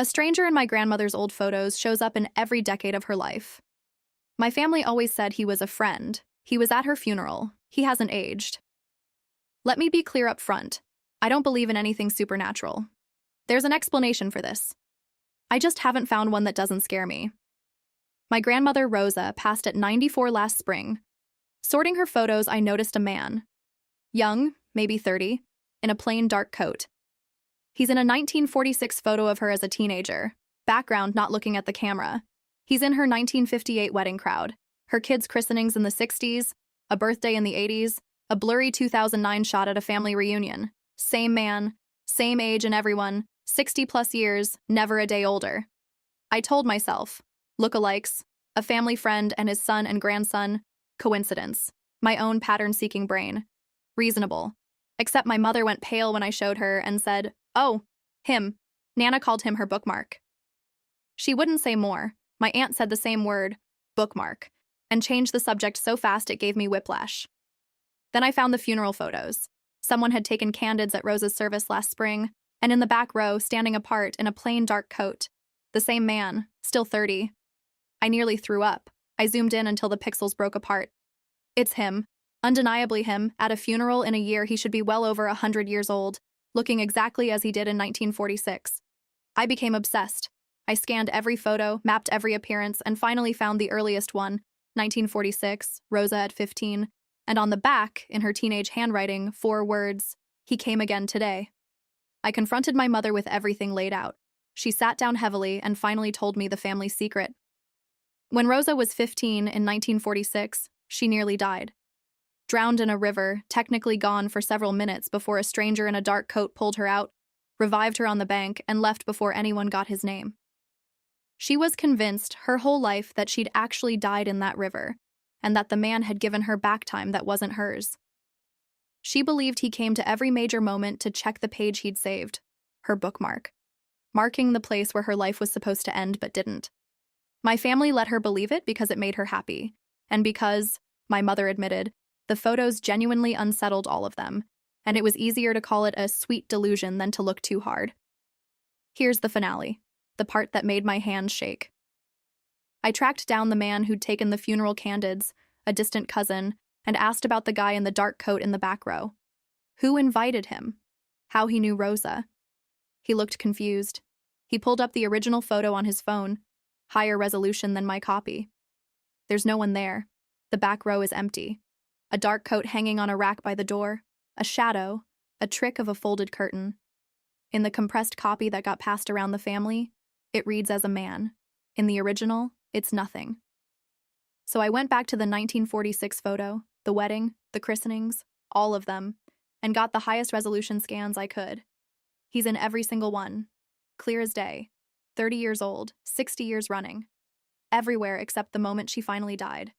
A stranger in my grandmother's old photos shows up in every decade of her life. My family always said he was a friend. He was at her funeral. He hasn't aged. Let me be clear up front. I don't believe in anything supernatural. There's an explanation for this. I just haven't found one that doesn't scare me. My grandmother Rosa passed at 94 last spring. Sorting her photos, I noticed a man. Young, maybe 30, in a plain dark coat. He's in a 1946 photo of her as a teenager. Background not looking at the camera. He's in her 1958 wedding crowd. Her kids' christenings in the 60s, a birthday in the 80s, a blurry 2009 shot at a family reunion. Same man, same age and everyone, 60 plus years, never a day older. I told myself, lookalikes, a family friend and his son and grandson, coincidence. My own pattern-seeking brain. Reasonable. Except my mother went pale when I showed her and said, "Oh, him." Nana called him her bookmark. She wouldn't say more. My aunt said the same word, bookmark, and changed the subject so fast it gave me whiplash. Then I found the funeral photos. Someone had taken candids at Rosa's service last spring, and in the back row, standing apart in a plain dark coat. The same man, still 30. I nearly threw up. I zoomed in until the pixels broke apart. It's him. Undeniably him, at a funeral in a year he should be well over 100 years old, looking exactly as he did in 1946. I became obsessed. I scanned every photo, mapped every appearance, and finally found the earliest one, 1946, Rosa at 15, and on the back, in her teenage handwriting, 4 words, "He came again today." I confronted my mother with everything laid out. She sat down heavily and finally told me the family secret. When Rosa was 15 in 1946, she nearly died. Drowned in a river, technically gone for several minutes before a stranger in a dark coat pulled her out, revived her on the bank, and left before anyone got his name. She was convinced her whole life that she'd actually died in that river, and that the man had given her back time that wasn't hers. She believed he came to every major moment to check the page he'd saved, her bookmark, marking the place where her life was supposed to end but didn't. My family let her believe it because it made her happy, and because, my mother admitted, the photos genuinely unsettled all of them, and it was easier to call it a sweet delusion than to look too hard. Here's the finale, the part that made my hands shake. I tracked down the man who'd taken the funeral candids, a distant cousin, and asked about the guy in the dark coat in the back row. Who invited him? How he knew Rosa? He looked confused. He pulled up the original photo on his phone, higher resolution than my copy. There's no one there. The back row is empty. A dark coat hanging on a rack by the door, a shadow, a trick of a folded curtain. In the compressed copy that got passed around the family, it reads as a man. In the original, it's nothing. So I went back to the 1946 photo, the wedding, the christenings, all of them, and got the highest resolution scans I could. He's in every single one. Clear as day. 30 years old, 60 years running. Everywhere except the moment she finally died.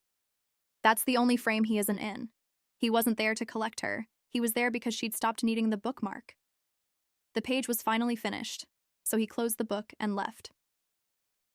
That's the only frame he isn't in. He wasn't there to collect her. He was there because she'd stopped needing the bookmark. The page was finally finished, so he closed the book and left.